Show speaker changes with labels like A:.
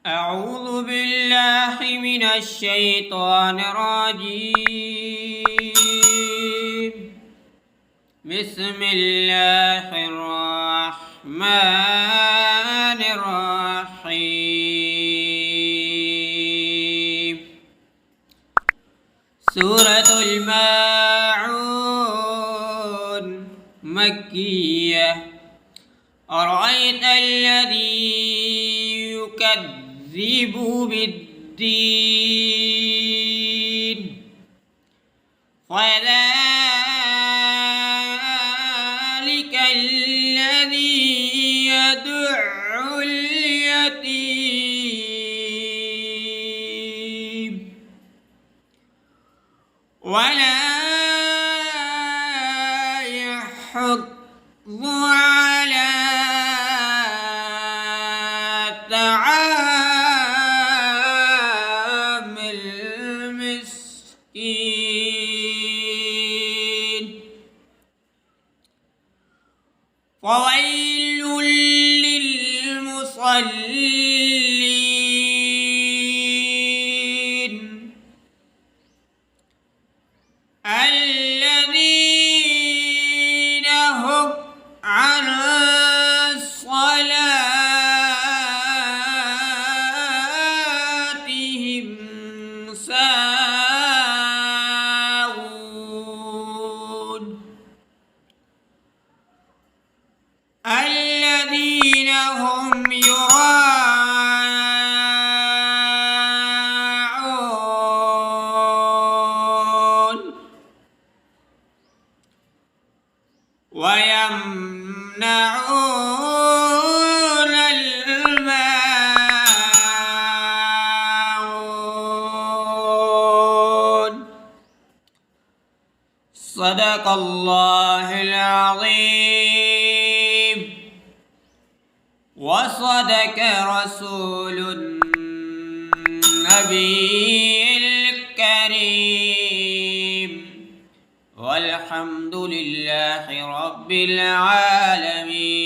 A: أعوذ بالله من الشيطان الرجيم. بسم الله الرحمن الرحيم. سورة الماعون مكية. أرأيت الذي يكذب بالدين فذلك الذي يدع اليتيم ولا يحض على طعام المسكين. فويل للمصلين الذين هم عن صلاتهم ساهون الذين هم يراءون ويمنعون الماعون. صدق الله العظيم وصدق رسول النبي الكريم والحمد لله رب العالمين.